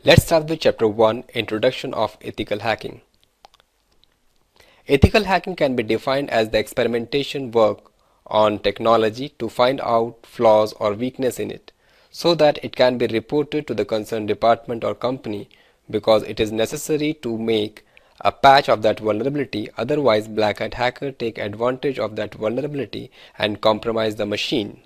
Let's start with Chapter 1, Introduction of Ethical Hacking. Ethical hacking can be defined as the experimentation work on technology to find out flaws or weakness in it, so that it can be reported to the concerned department or company because it is necessary to make a patch of that vulnerability. Otherwise, black hat hackers take advantage of that vulnerability and compromise the machine.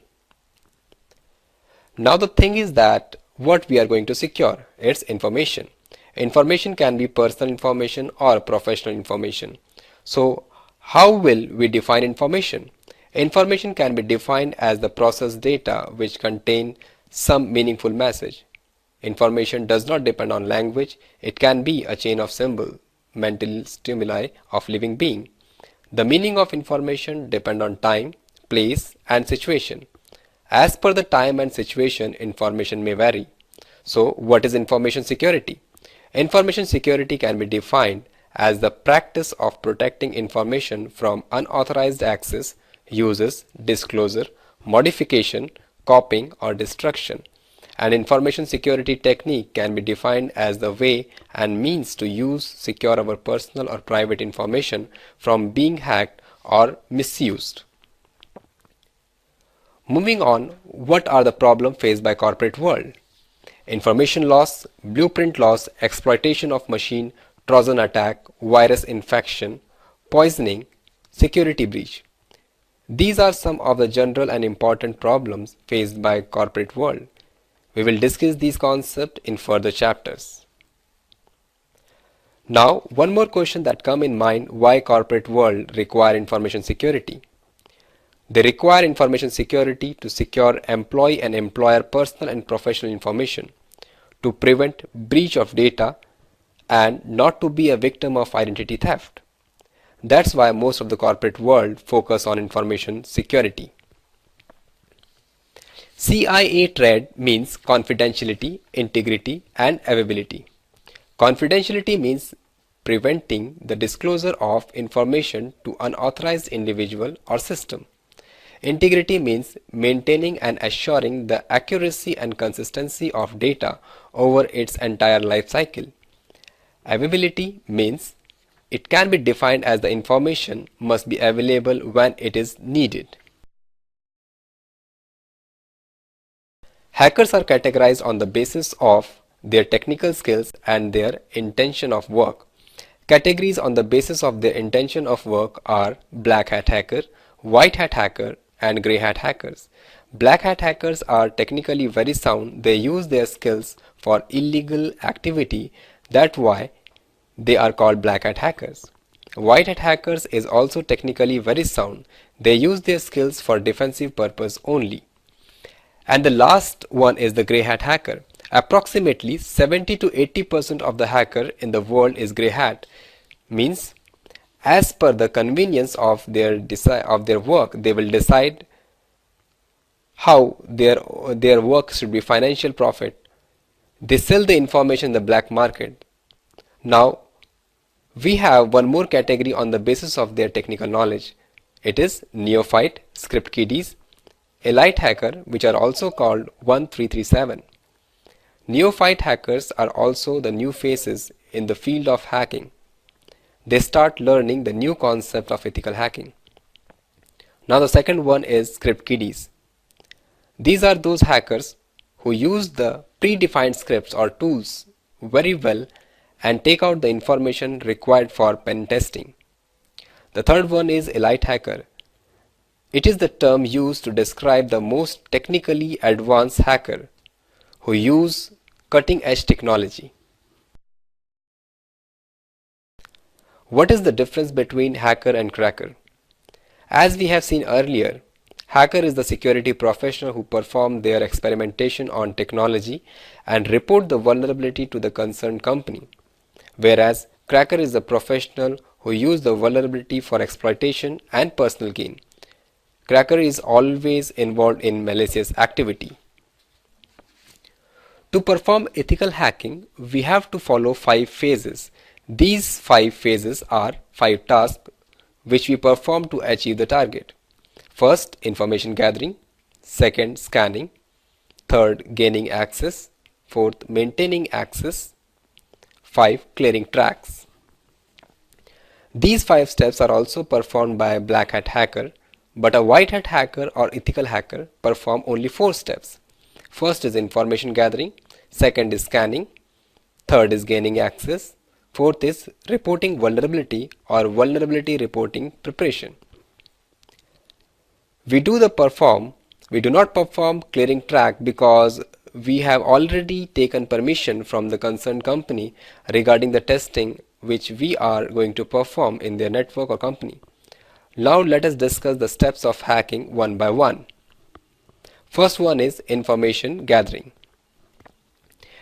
Now the thing is that what we are going to secure, it's information. Information can be personal information or professional information. So how will we define information? Information can be defined as the processed data which contain some meaningful message. Information does not depend on language. It can be a chain of symbol, mental stimuli of living being. The meaning of information depend on time, place and situation. As per the time and situation, information may vary. So, what is information security? Information security can be defined as the practice of protecting information from unauthorized access, uses, disclosure, modification, copying or destruction. An information security technique can be defined as the way and means to use secure our personal or private information from being hacked or misused. Moving on, what are the problems faced by corporate world? Information loss, blueprint loss, exploitation of machine, Trojan attack, virus infection, poisoning, security breach. These are some of the general and important problems faced by corporate world. We will discuss these concepts in further chapters. Now, one more question that come in mind: why corporate world require information security? They require information security to secure employee and employer personal and professional information, to prevent breach of data, and not to be a victim of identity theft. That's why most of the corporate world focus on information security. CIA TREAD means confidentiality, integrity, and availability. Confidentiality means preventing the disclosure of information to unauthorized individual or system. Integrity means maintaining and assuring the accuracy and consistency of data over its entire life cycle. Availability means it can be defined as the information must be available when it is needed. Hackers are categorized on the basis of their technical skills and their intention of work. Categories on the basis of their intention of work are black hat hacker, white hat hacker, and grey hat hackers. Black hat hackers are technically very sound. They use their skills for illegal activity. That's why they are called black hat hackers. White hat hackers is also technically very sound. They use their skills for defensive purpose only. And the last one is the grey hat hacker. Approximately 70 to 80% of the hacker in the world is grey hat. Means as per the convenience of their work, they will decide how their work should be financial profit. They sell the information in the black market. Now we have one more category on the basis of their technical knowledge. It is neophyte, script kiddies, elite hacker, which are also called 1337. Neophyte hackers are also the new faces in the field of hacking. They start learning the new concept of ethical hacking. Now the second one is script kiddies. These are those hackers who use the predefined scripts or tools very well and take out the information required for pen testing. The third one is elite hacker. It is the term used to describe the most technically advanced hacker who use cutting edge technology. What is the difference between hacker and cracker? As we have seen earlier, hacker is the security professional who perform their experimentation on technology and report the vulnerability to the concerned company, whereas cracker is the professional who use the vulnerability for exploitation and personal gain. Cracker is always involved in malicious activity. To perform ethical hacking, we have to follow 5 phases. These 5 phases are 5 tasks which we perform to achieve the target. First, information gathering. Second, scanning. Third, gaining access. Fourth, maintaining access. 5. Clearing tracks. These 5 steps are also performed by a black hat hacker, but a white hat hacker or ethical hacker perform only 4 steps. First is information gathering, second is scanning, third is gaining access, fourth is reporting vulnerability or vulnerability reporting preparation. We do not perform clearing track because we have already taken permission from the concerned company regarding the testing which we are going to perform in their network or company. Now let us discuss the steps of hacking one by one. First one is information gathering.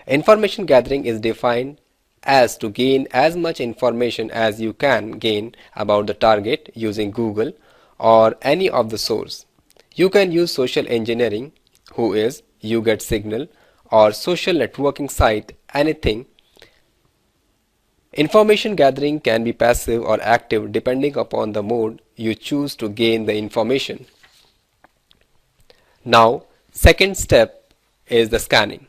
Information gathering is defined as to gain as much information as you can gain about the target using Google or any of the source. You can use social engineering, who is YouGetSignal, or social networking site, anything. Information gathering can be passive or active depending upon the mode you choose to gain the information. Now, second step is the scanning.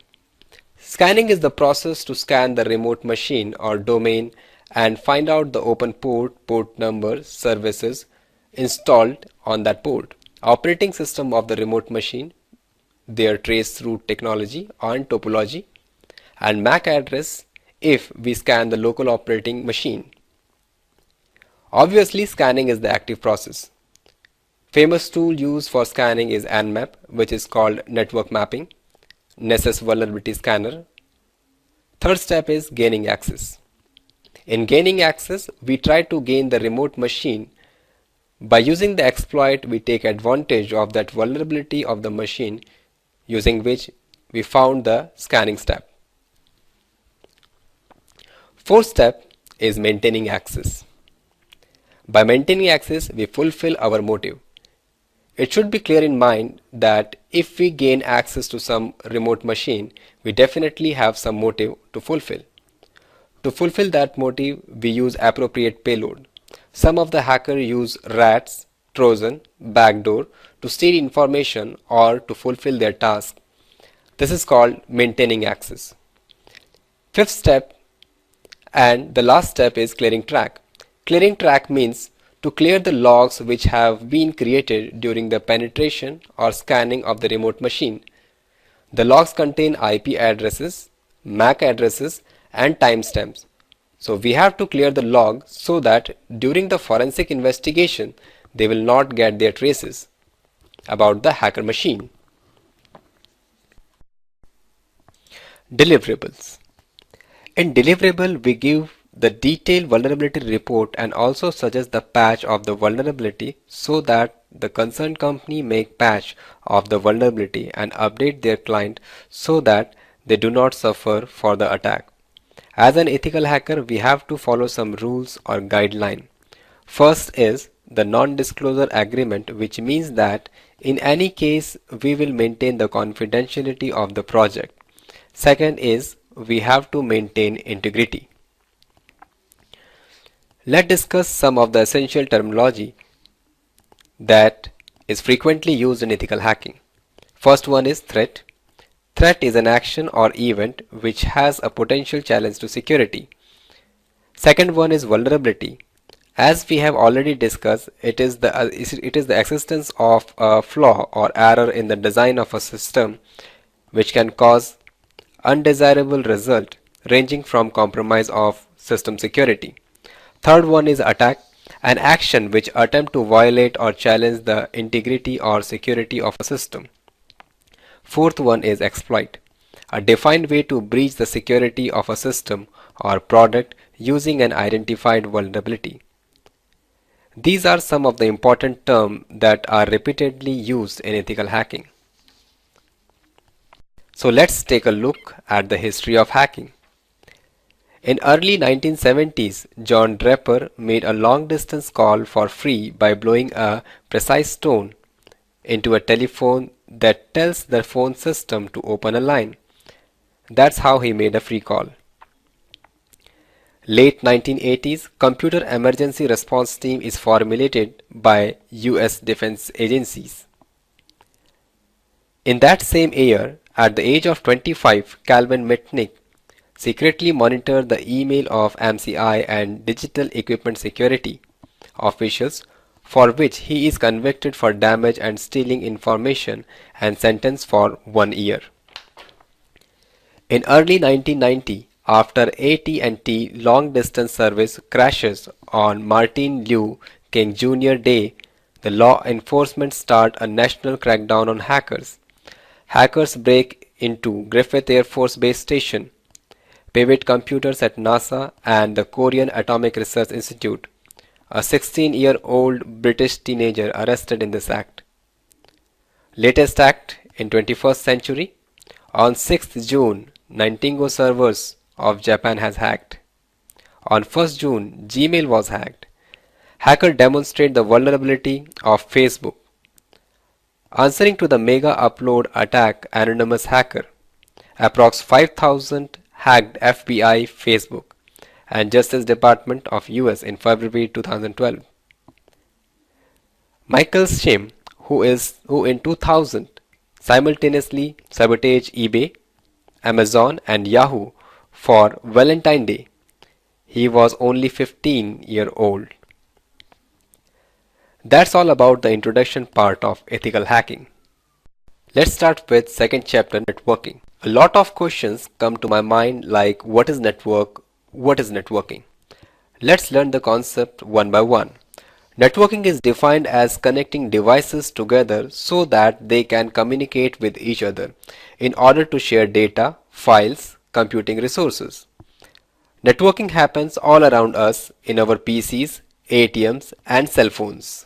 Scanning is the process to scan the remote machine or domain and find out the open port number, services installed on that port, operating system of the remote machine, their traceroute technology and topology, and MAC address if we scan the local operating machine. Obviously, scanning is the active process. Famous tool used for scanning is Nmap, which is called network mapping, Nessus vulnerability scanner. Third step is gaining access. In gaining access, we try to gain the remote machine. By using the exploit, we take advantage of that vulnerability of the machine using which we found the scanning step. Fourth step is maintaining access. By maintaining access, we fulfill our motive. It should be clear in mind that if we gain access to some remote machine, we definitely have some motive to fulfill. To fulfill that motive, we use appropriate payload. Some of the hackers use rats, Trojan, backdoor to steal information or to fulfill their task. This is called maintaining access. Fifth step and the last step is clearing track. Clearing track means to clear the logs which have been created during the penetration or scanning of the remote machine. The logs contain IP addresses, MAC addresses and timestamps. So we have to clear the log so that during the forensic investigation they will not get their traces about the hacker machine. Deliverables. In deliverable, we give the detailed vulnerability report and also suggest the patch of the vulnerability so that the concerned company make patch of the vulnerability and update their client so that they do not suffer for the attack. As an ethical hacker, we have to follow some rules or guideline. First is the non-disclosure agreement, which means that in any case we will maintain the confidentiality of the project. Second is we have to maintain integrity. Let's discuss some of the essential terminology that is frequently used in ethical hacking. First one is threat. Threat is an action or event which has a potential challenge to security. Second one is vulnerability. As we have already discussed, it is the existence of a flaw or error in the design of a system which can cause undesirable result ranging from compromise of system security. Third one is attack, an action which attempt to violate or challenge the integrity or security of a system. Fourth one is exploit, a defined way to breach the security of a system or product using an identified vulnerability. These are some of the important terms that are repeatedly used in ethical hacking. So let's take a look at the history of hacking. In early 1970s, John Draper made a long-distance call for free by blowing a precise stone into a telephone that tells the phone system to open a line. That's how he made a free call. Late 1980s, Computer Emergency Response Team is formulated by US defense agencies. In that same year, At the age of 25, Calvin Mitnick secretly monitored the email of MCI and Digital Equipment Security officials, for which he is convicted for damage and stealing information and sentenced for 1 year. In early 1990, after AT&T long-distance service crashes on Martin Luther King Jr. Day, the law enforcement start a national crackdown on hackers. Hackers break into Griffith Air Force Base Station, pivot computers at NASA and the Korean Atomic Research Institute. A 16-year-old British teenager arrested in this act. Latest act in 21st century. On 6th June, Nintengo servers of Japan has hacked. On 1st June, Gmail was hacked. Hacker demonstrate the vulnerability of Facebook. Answering to the mega upload attack, anonymous hacker, approx 5,000 hacked FBI, Facebook, and Justice Department of US in February 2012. Michael Shim, who in 2000 simultaneously sabotaged eBay, Amazon, and Yahoo for Valentine's Day. He was only 15-year-old. That's all about the introduction part of ethical hacking. Let's start with second chapter, networking. A lot of questions come to my mind like what is network, what is networking? Let's learn the concept one by one. Networking is defined as connecting devices together so that they can communicate with each other in order to share data, files, computing resources. Networking happens all around us in our PCs, ATMs, and cell phones.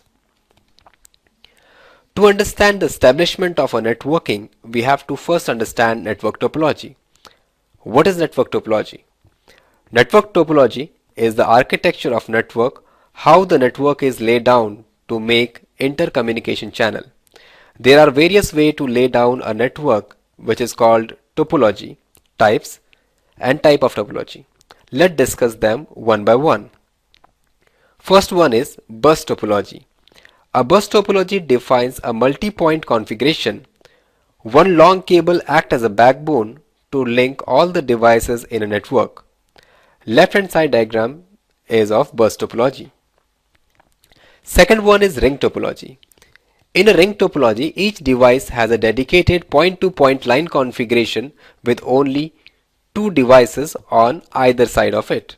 To understand the establishment of a networking, we have to first understand network topology. What is network topology? Network topology is the architecture of network, how the network is laid down to make intercommunication channel. There are various ways to lay down a network, which is called topology, types, and type of topology. Let's discuss them one by one. First one is bus topology. A bus topology defines a multi-point configuration. One long cable acts as a backbone to link all the devices in a network. Left-hand side diagram is of bus topology. Second one is ring topology. In a ring topology, each device has a dedicated point-to-point line configuration with only two devices on either side of it.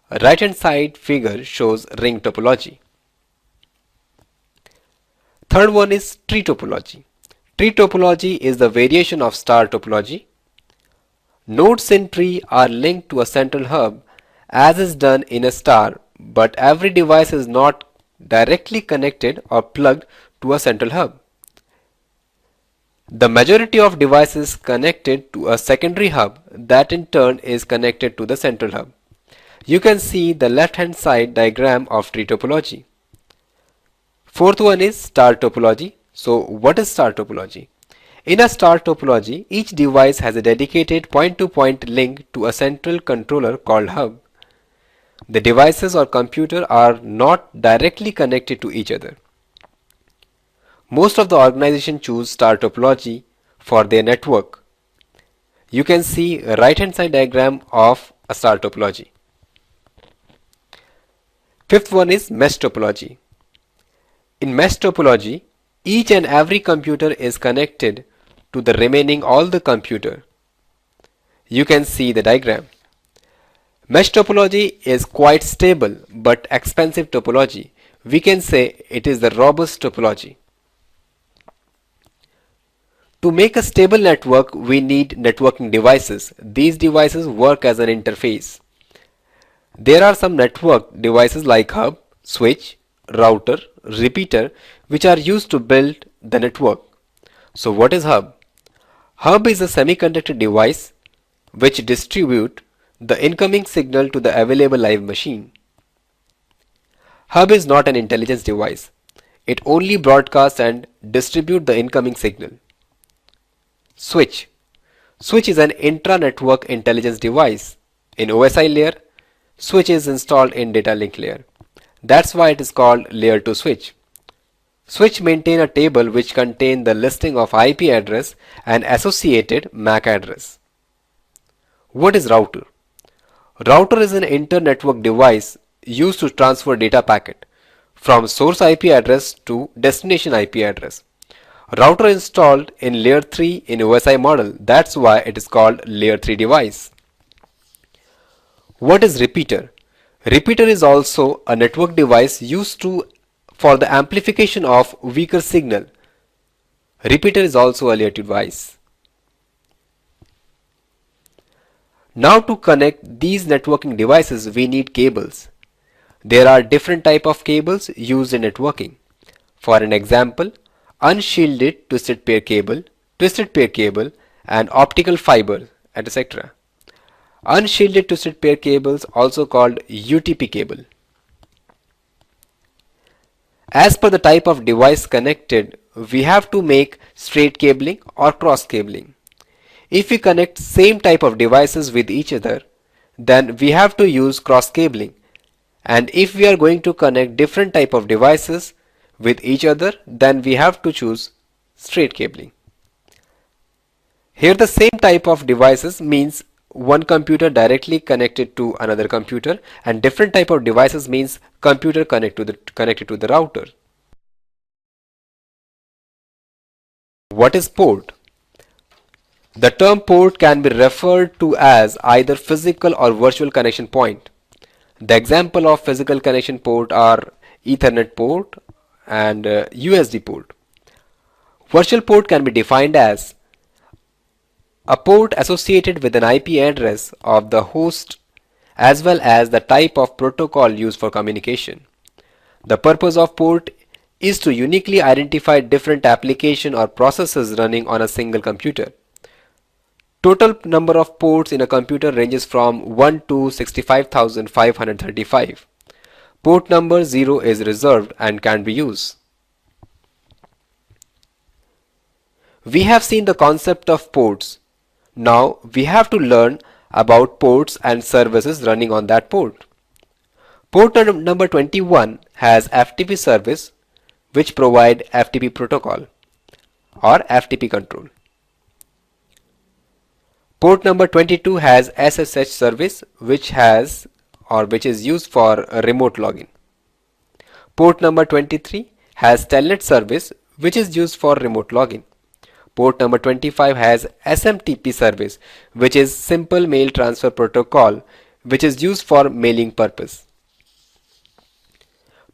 A right-hand side figure shows ring topology. Third one is tree topology. Tree topology is the variation of star topology. Nodes in tree are linked to a central hub as is done in a star, but every device is not directly connected or plugged to a central hub. The majority of devices connected to a secondary hub that in turn is connected to the central hub. You can see the left hand side diagram of tree topology. Fourth one is star topology. So what is star topology? In a star topology, each device has a dedicated point-to-point link to a central controller called hub. The devices or computer are not directly connected to each other. Most of the organizations choose star topology for their network. You can see a right hand side diagram of a star topology. Fifth one is mesh topology. In mesh topology, each and every computer is connected to the remaining all the computer. You can see the diagram. Mesh topology is quite stable but expensive topology. We can say it is the robust topology. To make a stable network, we need networking devices. These devices work as an interface. There are some network devices like hub, switch, router, repeater, which are used to build the network. So what is hub? Hub is a semiconductor device which distribute the incoming signal to the available live machine. Hub is not an intelligence device. It only broadcasts and distributes the incoming signal. Switch. Switch is an intra-network intelligence device. In OSI layer, switch is installed in data link layer. That's why it is called layer 2 switch. Switch maintain a table which contain the listing of IP address and associated MAC address. What is router? Router is an inter-network device used to transfer data packet from source IP address to destination IP address. Router installed in layer 3 in OSI model, that's why it is called layer 3 device. What is repeater? Repeater is also a network device used for the amplification of weaker signal. Repeater is also a layer 2 device. Now to connect these networking devices we need cables. There are different type of cables used in networking. For an example, unshielded twisted pair cable, and optical fiber, etc. Unshielded twisted pair cables, also called UTP cable. As per the type of device connected, we have to make straight cabling or cross cabling. If we connect same type of devices with each other, then we have to use cross cabling. And if we are going to connect different type of devices with each other, then we have to choose straight cabling. Here the same type of devices means one computer directly connected to another computer, and different type of devices means computer connected to the router. What is port? The term port can be referred to as either physical or virtual connection point. The example of physical connection port are Ethernet port and USB port. Virtual port can be defined as a port associated with an IP address of the host as well as the type of protocol used for communication. The purpose of port is to uniquely identify different application or processes running on a single computer. Total number of ports in a computer ranges from 1 to 65,535. Port number 0 is reserved and can be used. We have seen the concept of ports. Now we have to learn about ports and services running on that port. Port number 21 has FTP service which provide FTP protocol or FTP control. Port number 22 has SSH service which is used for a remote login. Port number 23 has Telnet service which is used for remote login. Port number 25 has SMTP service which is simple mail transfer protocol which is used for mailing purpose.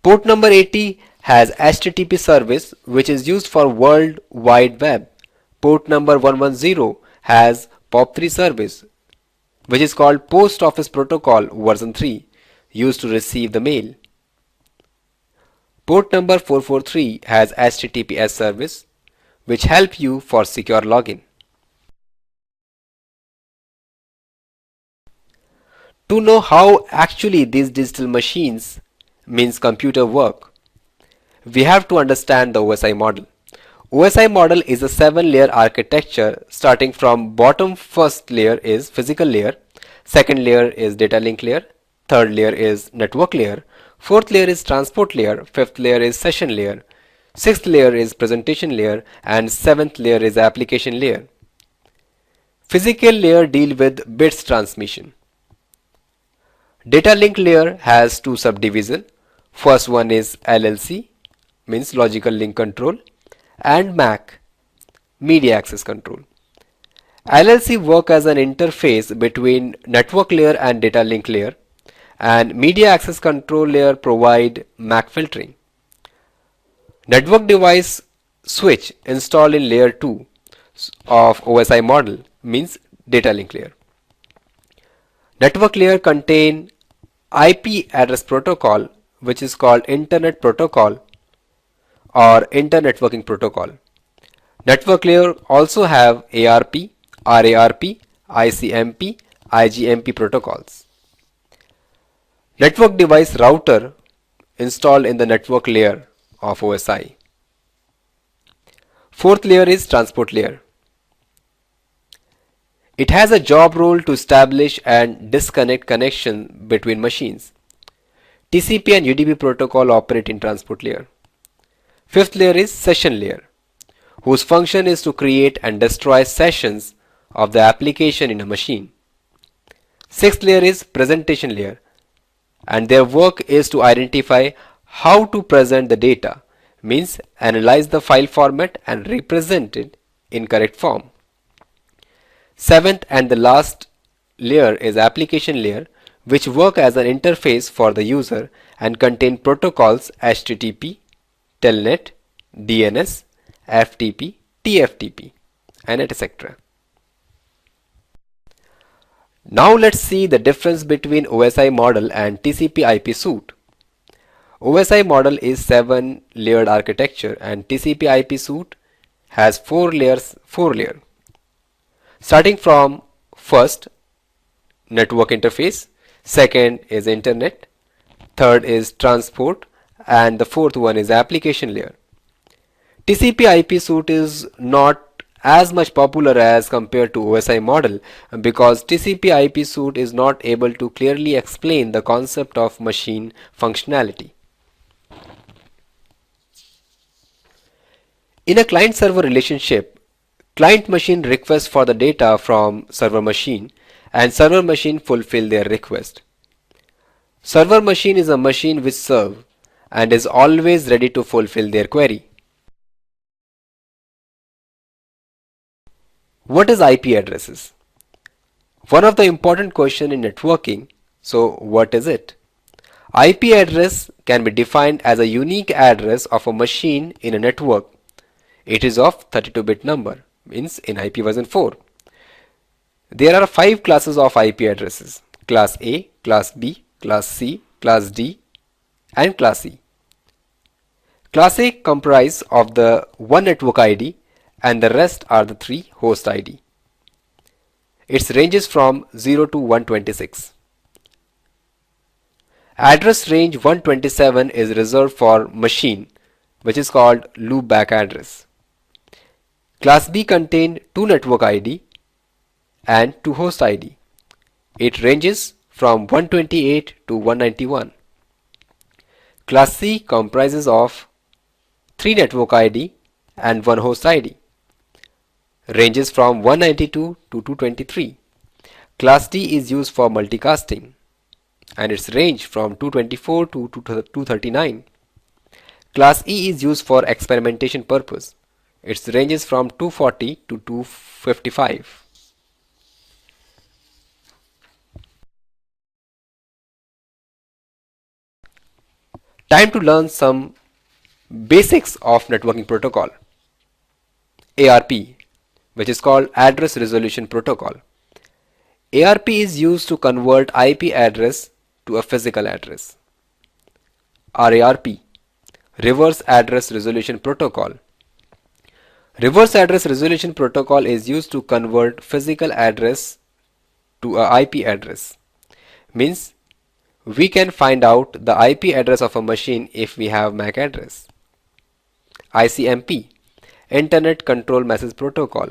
Port number 80 has HTTP service which is used for World Wide Web. Port number 110 has POP3 service which is called Post Office Protocol version 3 used to receive the mail. Port number 443 has HTTPS service which help you for secure login. To know how actually these digital machines means computer work, we have to understand the OSI model. OSI model is a 7-layer architecture starting from bottom. First layer is physical layer, second layer is data link layer, third layer is network layer, fourth layer is transport layer, fifth layer is session layer, sixth layer is presentation layer, and seventh layer is application layer. Physical layer deal with bits transmission. Data link layer has two subdivisions. First one is LLC means logical link control and MAC media access control. LLC work as an interface between network layer and data link layer, and media access control layer provide MAC filtering. Network device switch installed in layer 2 of OSI model means data link layer. Network layer contain IP address protocol which is called internet protocol or internetworking protocol. Network layer also have ARP, RARP, ICMP, IGMP protocols. Network device router installed in the network layer of OSI. Fourth layer is transport layer. It has a job role to establish and disconnect connection between machines. TCP and UDP protocol operate in transport layer. Fifth layer is session layer, whose function is to create and destroy sessions of the application in a machine. Sixth layer is presentation layer, and their work is to identify how to present the data, means analyze the file format and represent it in correct form. Seventh and the last layer is application layer, which work as an interface for the user and contain protocols HTTP, Telnet, DNS, FTP, TFTP, and etc. Now let's see the difference between OSI model and TCP/IP suite. OSI model is 7-layered architecture and TCP/IP suite has 4 layers. Starting from first, network interface, second is internet, third is transport, and the fourth one is application layer. TCP/IP suite is not as much popular as compared to OSI model because TCP/IP suite is not able to clearly explain the concept of machine functionality. In a client-server relationship, client machine requests for the data from server machine and server machine fulfill their request. Server machine is a machine which serves and is always ready to fulfill their query. What is IP addresses? One of the important questions in networking. So what is it? IP address can be defined as a unique address of a machine in a network. It is of 32-bit number, means in IP version 4. There are 5 classes of IP addresses: class A, class B, class C, class D, and class E. Class A comprises of the one network ID and the rest are the 3 host ID. Its ranges from 0 to 126. Address range 127 is reserved for machine, which is called loopback address. Class B contains 2 network ID and 2 host ID. It ranges from 128 to 191. Class C comprises of 3 network ID and 1 host ID. Ranges from 192 to 223. Class D is used for multicasting and its range from 224 to 239. Class E is used for experimentation purpose. Its ranges from 240 to 255. Time to learn some basics of networking protocol. ARP, which is called Address Resolution Protocol. ARP is used to convert IP address to a physical address. RARP, Reverse Address Resolution Protocol. Reverse Address Resolution Protocol is used to convert physical address to a IP address. Means we can find out the IP address of a machine if we have MAC address. ICMP, Internet Control Message Protocol.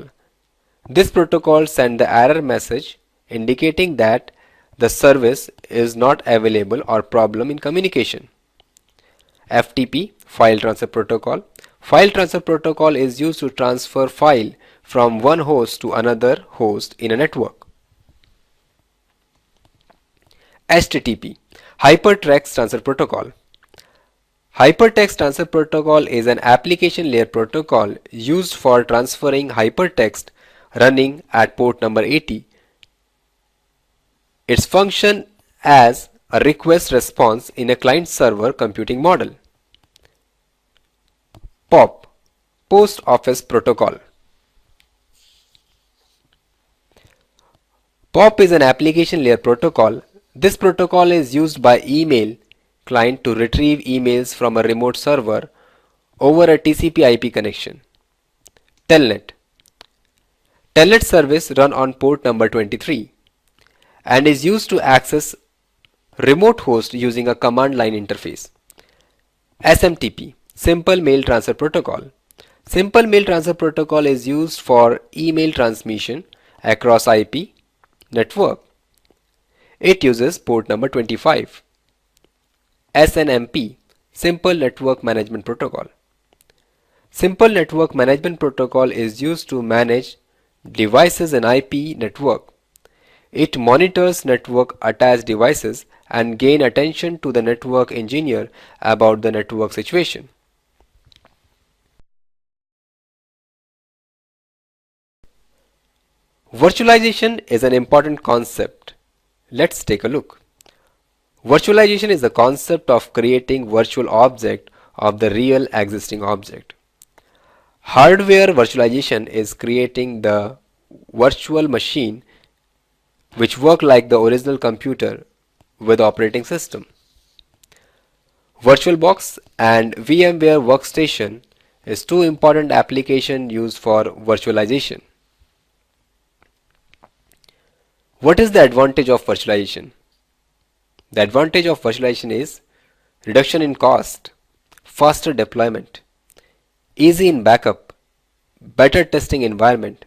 This protocol sends the error message indicating that the service is not available or problem in communication. FTP, File Transfer Protocol. File Transfer Protocol is used to transfer file from one host to another host in a network. HTTP, Hypertext Transfer Protocol. Hypertext Transfer Protocol is an application layer protocol used for transferring hypertext running at port number 80. Its function as a request response in a client-server computing model. POP, Post Office Protocol. POP is an application layer protocol. This protocol is used by email client to retrieve emails from a remote server over a TCP/IP connection. Telnet. Telnet service run on port number 23 and is used to access remote host using a command line interface. SMTP, Simple Mail Transfer Protocol. Simple Mail Transfer Protocol is used for email transmission across IP network. It uses port number 25. SNMP, Simple Network Management Protocol. Simple Network Management Protocol is used to manage devices in IP network. It monitors network attached devices and gain attention to the network engineer about the network situation. Virtualization is an important concept. Let's take a look. Virtualization is the concept of creating virtual object of the real existing object. Hardware virtualization is creating the virtual machine which work like the original computer with operating system. VirtualBox and VMware Workstation is two important applications used for virtualization. What is the advantage of virtualization? The advantage of virtualization is reduction in cost, faster deployment, easy in backup, better testing environment,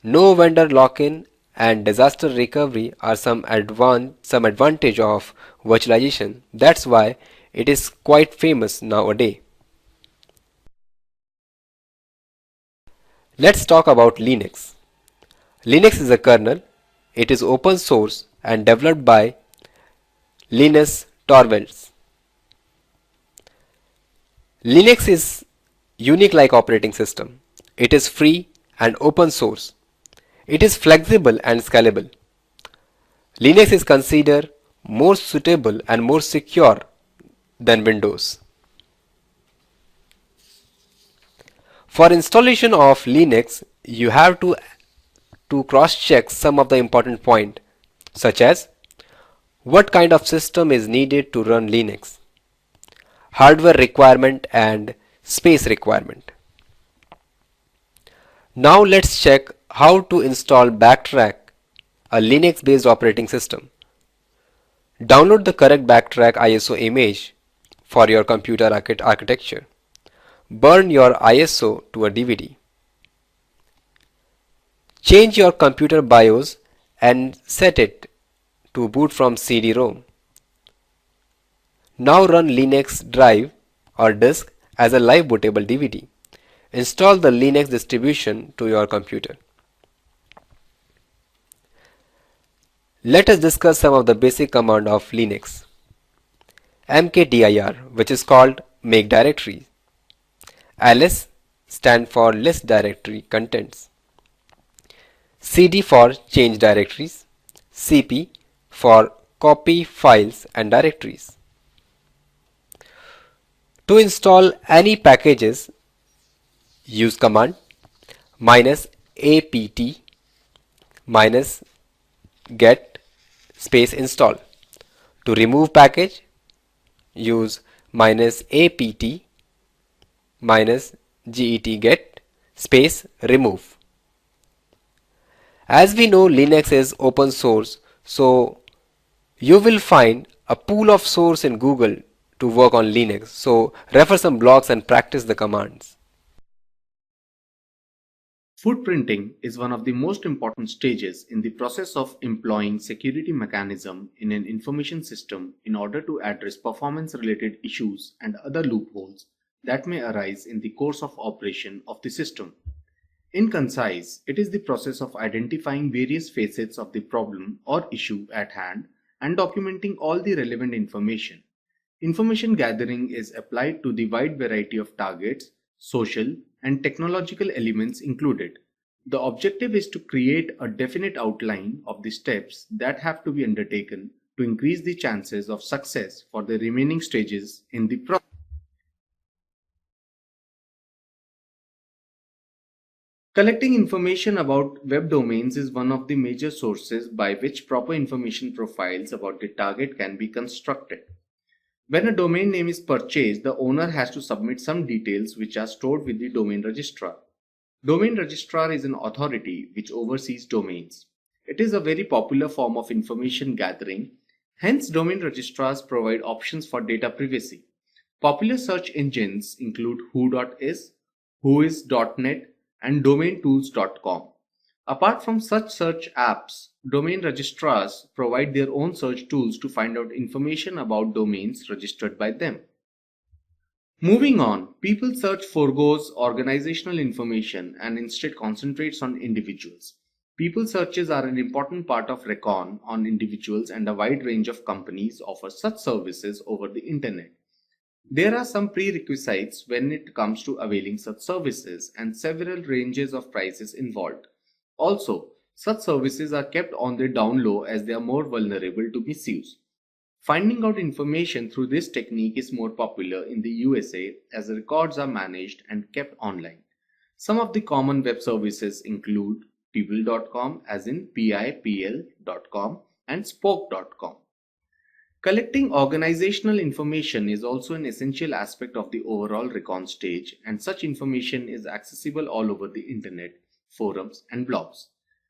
no vendor lock-in and disaster recovery are some advantage of virtualization. That's why it is quite famous nowadays. Let's talk about Linux. Linux is a kernel. It is open source and developed by Linus Torvalds. Linux is unique like operating system. It is free and open source. It is flexible and scalable. Linux is considered more suitable and more secure than Windows. For installation of Linux, you have to cross-check some of the important points, such as what kind of system is needed to run Linux, hardware requirement and space requirement. Now let's check how to install Backtrack, a Linux-based operating system. Download the correct Backtrack ISO image for your computer architecture. Burn your ISO to a DVD. Change your computer BIOS and set it to boot from CD-ROM. Now run Linux drive or disk as a live bootable DVD. Install the Linux distribution to your computer. Let us discuss some of the basic command of Linux. mkdir, which is called make directory. ls stand for list directory contents. cd for change directories. cp for copy files and directories. To install any packages, use command -apt -get space install. To remove package, use -apt -get get space remove. As we know, Linux is open source, so you will find a pool of source in Google to work on Linux. So refer some blogs and practice the commands. Footprinting is one of the most important stages in the process of employing security mechanism in an information system in order to address performance-related issues and other loopholes that may arise in the course of operation of the system. In concise, it is the process of identifying various facets of the problem or issue at hand and documenting all the relevant information. Information gathering is applied to the wide variety of targets, social and technological elements included. The objective is to create a definite outline of the steps that have to be undertaken to increase the chances of success for the remaining stages in the process. Collecting information about web domains is one of the major sources by which proper information profiles about the target can be constructed. When a domain name is purchased, the owner has to submit some details which are stored with the domain registrar. Domain registrar is an authority which oversees domains. It is a very popular form of information gathering. Hence, domain registrars provide options for data privacy. Popular search engines include who.is, whois.net, and domaintools.com. Apart from such search apps, domain registrars provide their own search tools to find out information about domains registered by them. Moving on, people search forgoes organizational information and instead concentrates on individuals. People searches are an important part of recon on individuals, and a wide range of companies offer such services over the internet. There are some prerequisites when it comes to availing such services and several ranges of prices involved. Also, such services are kept on the down low as they are more vulnerable to misuse. Finding out information through this technique is more popular in the USA as the records are managed and kept online. Some of the common web services include people.com as in pipl.com and spoke.com. Collecting organizational information is also an essential aspect of the overall recon stage, and such information is accessible all over the internet, forums, and blogs.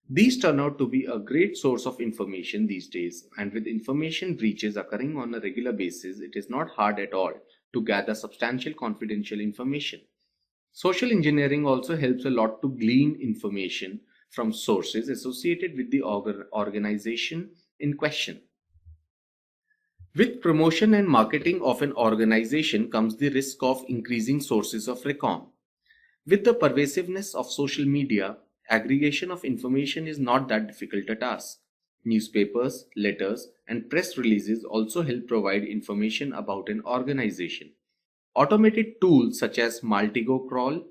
These turn out to be a great source of information these days, and with information breaches occurring on a regular basis, it is not hard at all to gather substantial confidential information. Social engineering also helps a lot to glean information from sources associated with the organization in question. With promotion and marketing of an organization comes the risk of increasing sources of recon. With the pervasiveness of social media, aggregation of information is not that difficult a task. Newspapers, letters, and press releases also help provide information about an organization. Automated tools such as Maltigo Crawl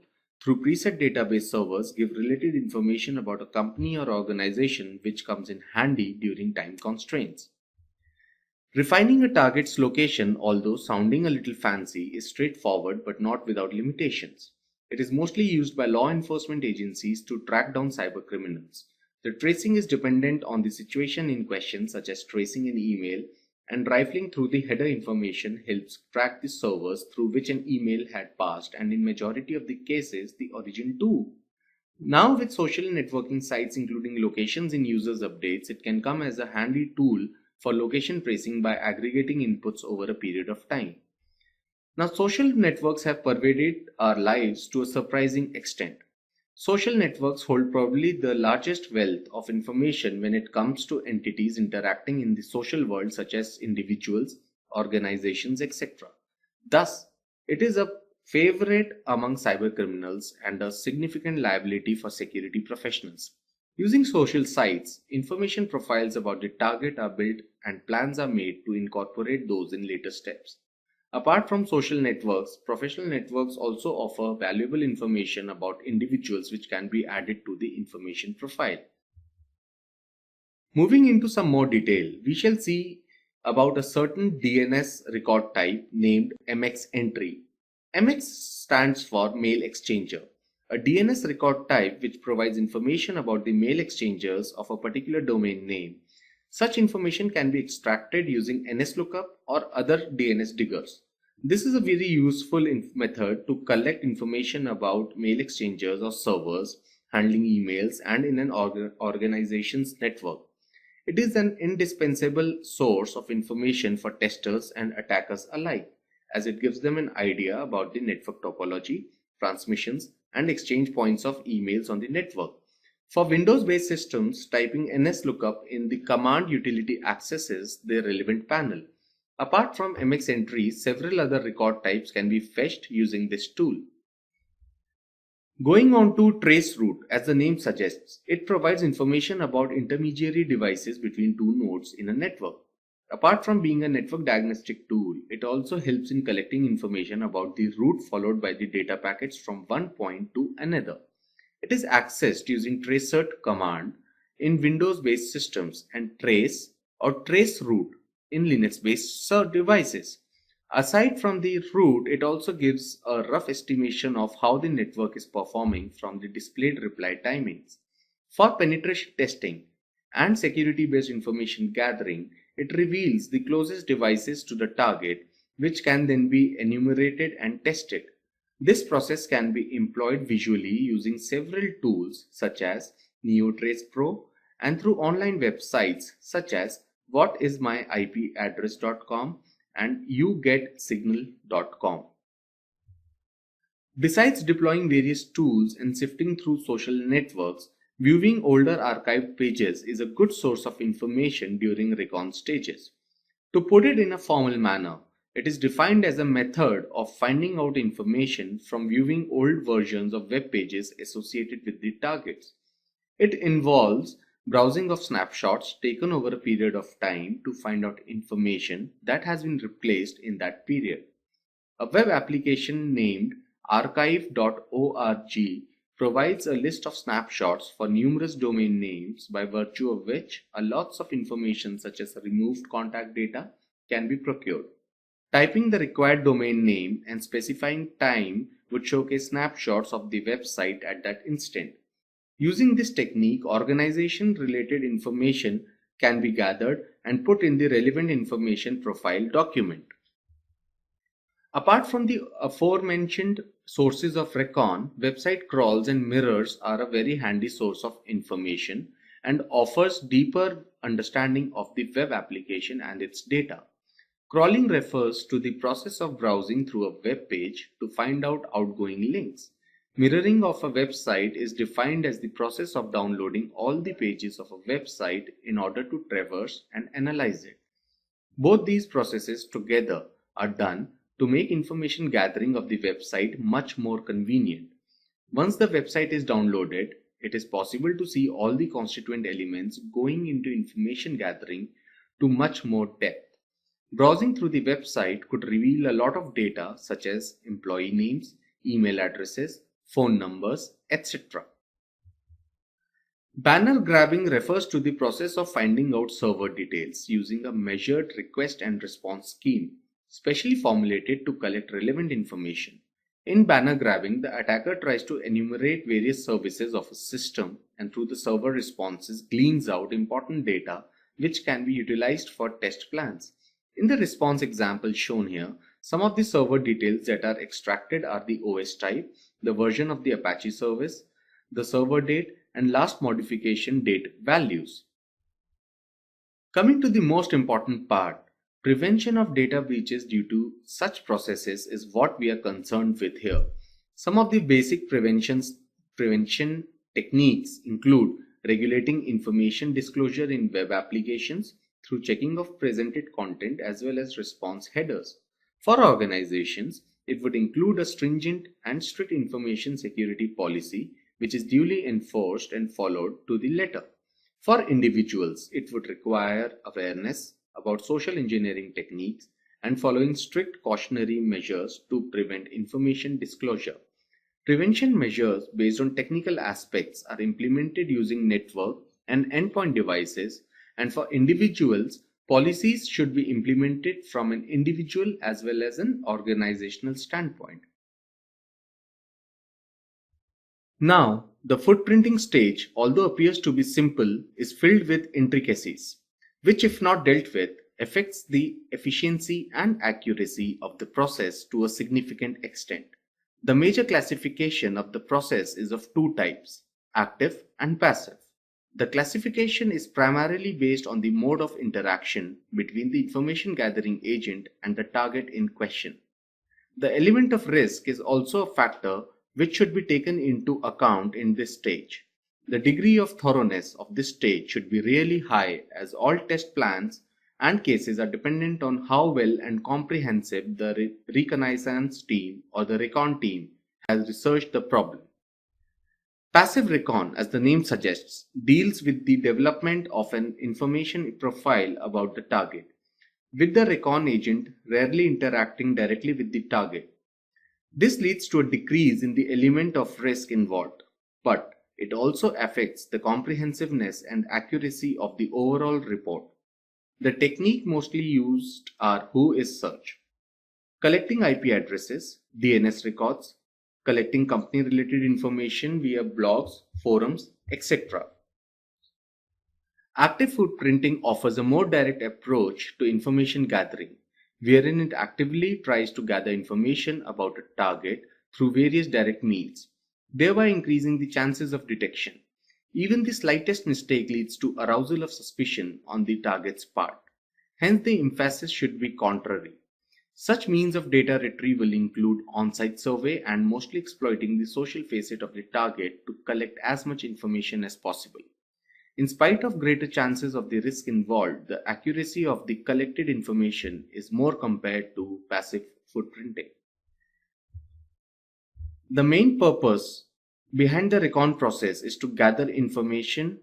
through preset database servers give related information about a company or organization, which comes in handy during time constraints. Refining a target's location, although sounding a little fancy, is straightforward but not without limitations. It is mostly used by law enforcement agencies to track down cybercriminals. The tracing is dependent on the situation in question, such as tracing an email, and rifling through the header information helps track the servers through which an email had passed, and in majority of the cases, the origin too. Now with social networking sites including locations in users' updates, it can come as a handy tool for location tracing by aggregating inputs over a period of time. Now, social networks have pervaded our lives to a surprising extent. Social networks hold probably the largest wealth of information when it comes to entities interacting in the social world, such as individuals, organizations, etc. Thus, it is a favorite among cybercriminals and a significant liability for security professionals. Using social sites, information profiles about the target are built and plans are made to incorporate those in later steps. Apart from social networks, professional networks also offer valuable information about individuals which can be added to the information profile. Moving into some more detail, we shall see about a certain DNS record type named MX entry. MX stands for mail exchanger. A DNS record type which provides information about the mail exchangers of a particular domain name. Such information can be extracted using NSLOOKUP or other DNS diggers. This is a very useful method to collect information about mail exchangers or servers handling emails and in an organization's network. It is an indispensable source of information for testers and attackers alike, as it gives them an idea about the network topology, transmissions, and exchange points of emails on the network. For Windows-based systems, typing NSLOOKUP in the command utility accesses the relevant panel. Apart from MX entries, several other record types can be fetched using this tool. Going on to traceroute, as the name suggests, it provides information about intermediary devices between two nodes in a network. Apart from being a network diagnostic tool, it also helps in collecting information about the route followed by the data packets from one point to another. It is accessed using tracert command in Windows-based systems and trace or traceroute in Linux-based devices. Aside from the route, it also gives a rough estimation of how the network is performing from the displayed reply timings. For penetration testing and security-based information gathering, it reveals the closest devices to the target, which can then be enumerated and tested. This process can be employed visually using several tools such as NeoTrace Pro and through online websites such as whatismyipaddress.com and yougetsignal.com. Besides deploying various tools and sifting through social networks, viewing older archived pages is a good source of information during recon stages. To put it in a formal manner, It is defined as a method of finding out information from viewing old versions of web pages associated with the targets. It involves browsing of snapshots taken over a period of time to find out information that has been replaced in that period. A web application named archive.org provides a list of snapshots for numerous domain names by virtue of which a lots of information such as removed contact data can be procured. Typing the required domain name and specifying time would showcase snapshots of the website at that instant. Using this technique, organization-related information can be gathered and put in the relevant information profile document. Apart from the aforementioned sources of recon, website crawls and mirrors are a very handy source of information and offers deeper understanding of the web application and its data. Crawling refers to the process of browsing through a web page to find out outgoing links. Mirroring of a website is defined as the process of downloading all the pages of a website in order to traverse and analyze it. Both these processes together are done to make information gathering of the website much more convenient. Once the website is downloaded, it is possible to see all the constituent elements going into information gathering to much more depth. Browsing through the website could reveal a lot of data such as employee names, email addresses, phone numbers, etc. Banner grabbing refers to the process of finding out server details using a measured request and response scheme, specially formulated to collect relevant information. In banner grabbing, the attacker tries to enumerate various services of a system and through the server responses gleans out important data which can be utilized for test plans. In the response example shown here, some of the server details that are extracted are the OS type, the version of the Apache service, the server date, and last modification date values. Coming to the most important part, prevention of data breaches due to such processes is what we are concerned with here. Some of the basic prevention techniques include regulating information disclosure in web applications through checking of presented content as well as response headers. For organizations, it would include a stringent and strict information security policy which is duly enforced and followed to the letter. For individuals, it would require awareness about social engineering techniques and following strict cautionary measures to prevent information disclosure. Prevention measures based on technical aspects are implemented using network and endpoint devices, and for individuals, policies should be implemented from an individual as well as an organizational standpoint. Now, the footprinting stage, although appears to be simple, is filled with intricacies, which if not dealt with, affects the efficiency and accuracy of the process to a significant extent. The major classification of the process is of two types, active and passive. The classification is primarily based on the mode of interaction between the information gathering agent and the target in question. The element of risk is also a factor which should be taken into account in this stage. The degree of thoroughness of this stage should be really high as all test plans and cases are dependent on how well and comprehensive the reconnaissance team or the recon team has researched the problem. Passive recon, as the name suggests, deals with the development of an information profile about the target, with the recon agent rarely interacting directly with the target. This leads to a decrease in the element of risk involved, but it also affects the comprehensiveness and accuracy of the overall report. The technique mostly used are Whois search, collecting IP addresses, DNS records, collecting company-related information via blogs, forums, etc. Active footprinting offers a more direct approach to information gathering, wherein it actively tries to gather information about a target through various direct means, thereby increasing the chances of detection. Even the slightest mistake leads to arousal of suspicion on the target's part. Hence, the emphasis should be contrary. Such means of data retrieval include on-site survey and mostly exploiting the social facet of the target to collect as much information as possible. In spite of greater chances of the risk involved, the accuracy of the collected information is more compared to passive footprinting. The main purpose behind the recon process is to gather information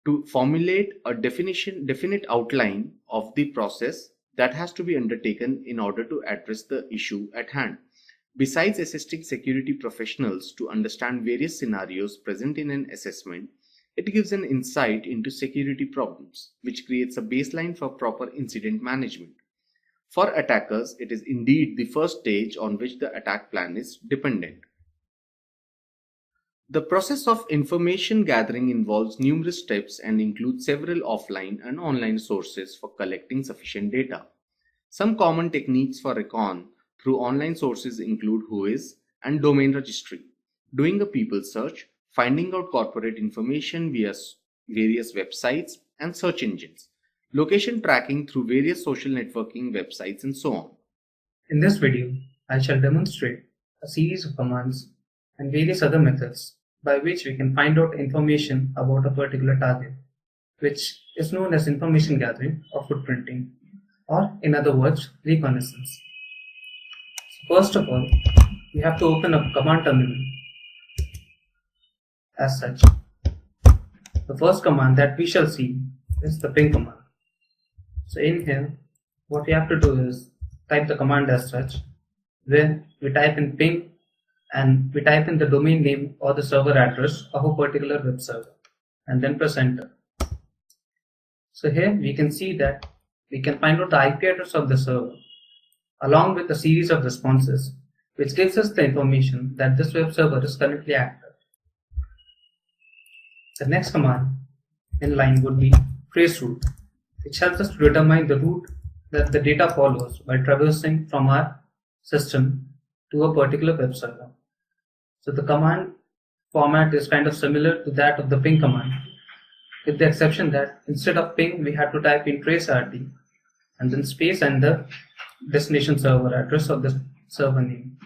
to formulate a definite outline of the process that has to be undertaken in order to address the issue at hand. Besides assisting security professionals to understand various scenarios present in an assessment, it gives an insight into security problems, which creates a baseline for proper incident management. For attackers, it is indeed the first stage on which the attack plan is dependent. The process of information gathering involves numerous steps and includes several offline and online sources for collecting sufficient data. Some common techniques for recon through online sources include WHOIS and domain registry, doing a people search, finding out corporate information via various websites and search engines, location tracking through various social networking websites, and so on. In this video, I shall demonstrate a series of commands and various other methods by which we can find out information about a particular target, which is known as information gathering or footprinting, or in other words, reconnaissance. So first of all, we have to open up command terminal as such. The first command that we shall see is the ping command. So in here, what we have to do is type the command as such, where we type in ping and we type in the domain name or the server address of a particular web server and then press enter. So here we can see that we can find out the IP address of the server along with a series of responses, which gives us the information that this web server is currently active. The next command in line would be traceroute, which helps us to determine the route that the data follows by traversing from our system to a particular web server. So the command format is kind of similar to that of the ping command, with the exception that instead of ping, we had to type in traceRT and then space and the destination server address of the server name.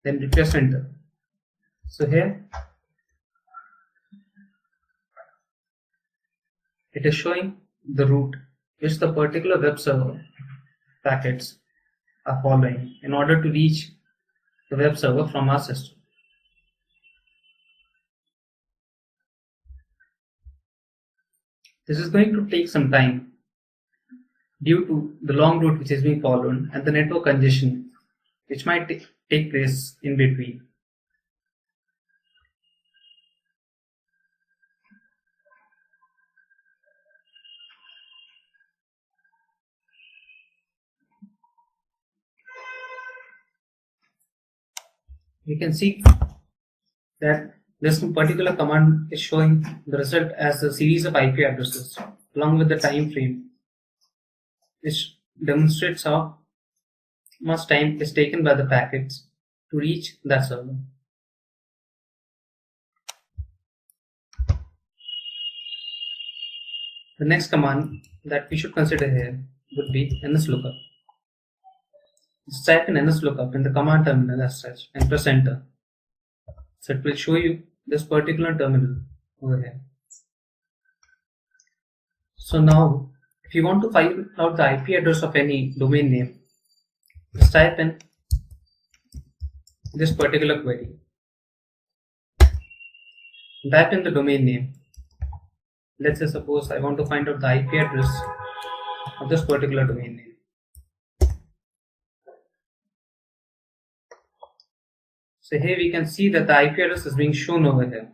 Then we press enter. So here it is showing the route which the particular web server packets are following in order to reach the web server from our system. This is going to take some time due to the long route which is being followed and the network congestion which might take place in between. You can see that this particular command is showing the result as a series of IP addresses along with the time frame, which demonstrates how much time is taken by the packets to reach that server. The next command that we should consider here would be nslookup. Just type in nslookup in the command terminal as such and press enter. So it will show you this particular terminal over here. So now, if you want to find out the IP address of any domain name, just type in this particular query. Type in the domain name. Let's say suppose I want to find out the IP address of this particular domain name. So here we can see that the IP address is being shown over here.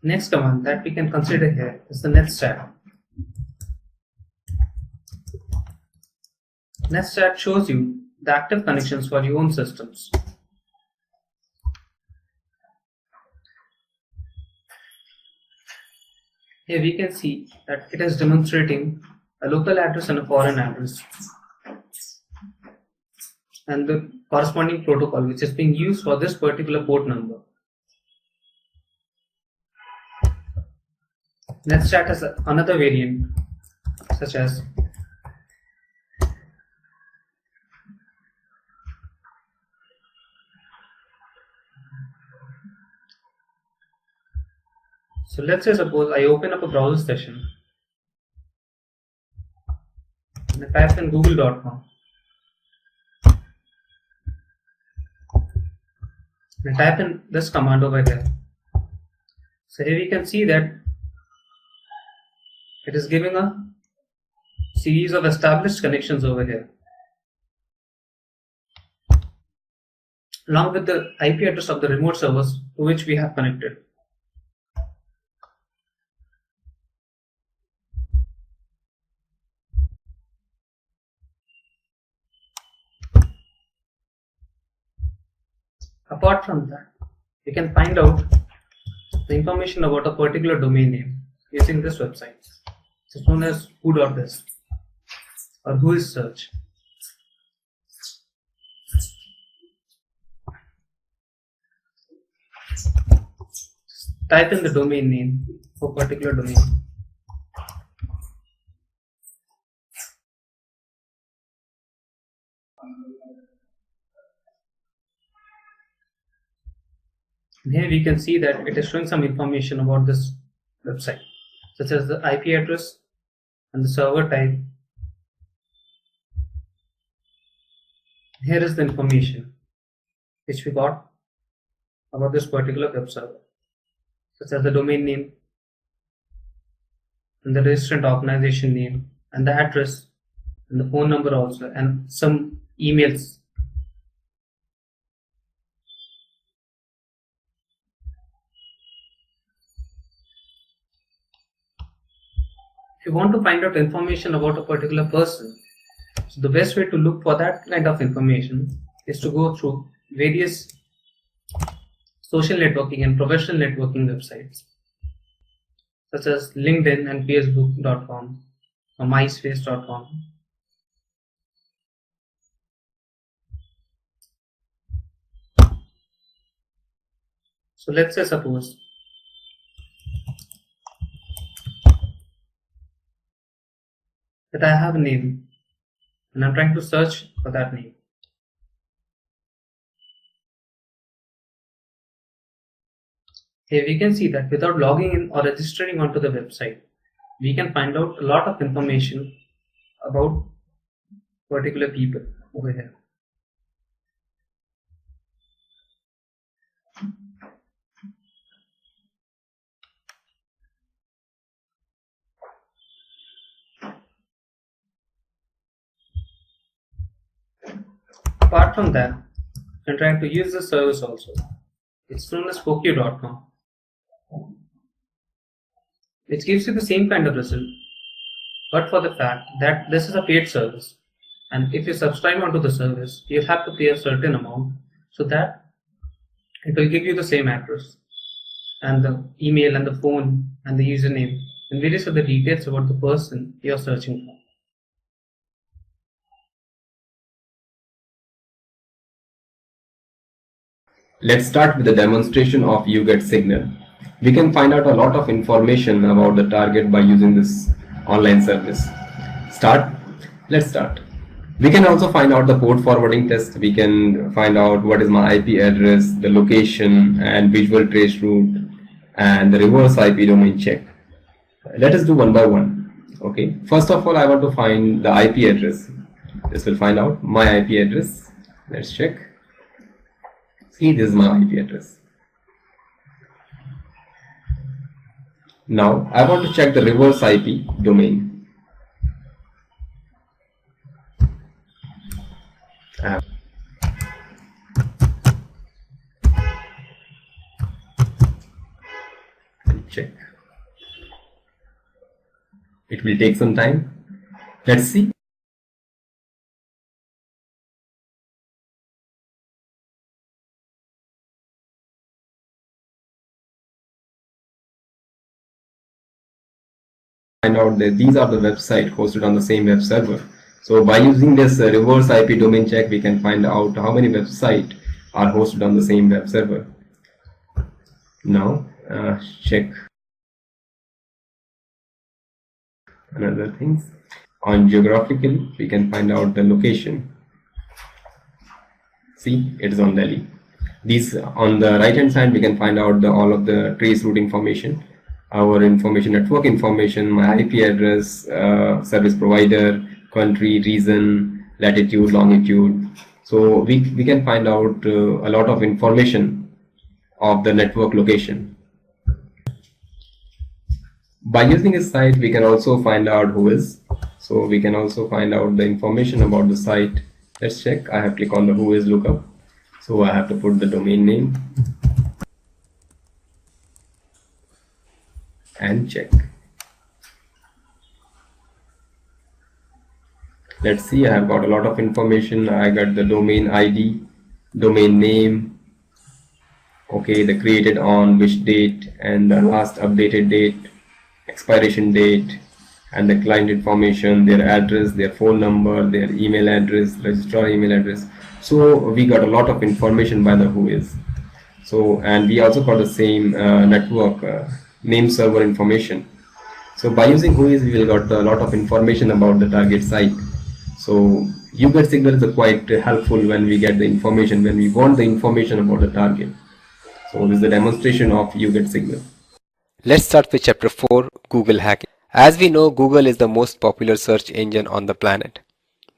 Next command that we can consider here is the netstat. Netstat shows you the active connections for your own systems. Here we can see that it is demonstrating a local address and a foreign address and the corresponding protocol which is being used for this particular port number. Let's chat as another variant, such as so let's say suppose I open up a browser session and I type in google.com. I type in this command over here. So here we can see that it is giving a series of established connections over here, along with the IP address of the remote servers to which we have connected. Apart from that, we can find out the information about a particular domain name using this website. It's known as who.biz or whois search. Type in the domain name for a particular domain. Here we can see that it is showing some information about this website, such as the IP address and the server type. Here is the information which we got about this particular web server, such as the domain name and the registrant organization name and the address and the phone number also, and some emails. If you want to find out information about a particular person, so the best way to look for that kind of information is to go through various social networking and professional networking websites, such as LinkedIn and Facebook.com or MySpace.com. So let's say suppose that I have a name and I'm trying to search for that name. Here we can see that without logging in or registering onto the website, we can find out a lot of information about particular people over here. Apart from that, I'm trying to use the service also. It's known as Poku.com, which gives you the same kind of result, but for the fact that this is a paid service, and if you subscribe onto the service, you have to pay a certain amount so that it will give you the same address and the email and the phone and the username and various other details about the person you are searching for. Let's start with the demonstration of uGetSignal. We can find out a lot of information about the target by using this online service. Let's start. We can also find out the port forwarding test. We can find out what is my IP address, the location and visual trace route, and the reverse IP domain check. Let us do one by one. Okay. First of all, I want to find the IP address. This will find out my IP address. Let's check. See, this is my IP address. Now I want to check the reverse IP domain. Check. It will take some time. Let's see. Find out that these are the websites hosted on the same web server. So by using this reverse IP domain check, we can find out how many websites are hosted on the same web server. Now check another things. On geographical, we can find out the location. See, it is on Delhi. These on the right hand side, we can find out all of the trace route information, our information, network information, my IP address, service provider, country, region, latitude, longitude. So we can find out a lot of information of the network location. By using a site, we can also find out who is. So we can also find out the information about the site. Let's check. I have clicked on the who is lookup. So I have to put the domain name and check. Let's see, I have got a lot of information. I got the domain ID, domain name, okay, the created on which date and the last updated date, expiration date, and the client information, their address, their phone number, their email address, registrar email address. So we got a lot of information by the who is. So, and we also got the same network name server information. So by using who is, we will got a lot of information about the target site. So UGET signal is quite helpful when we get the information, when we want the information about the target. So this is the demonstration of UGET signal. Let's start with chapter 4, Google hacking. As we know, Google is the most popular search engine on the planet.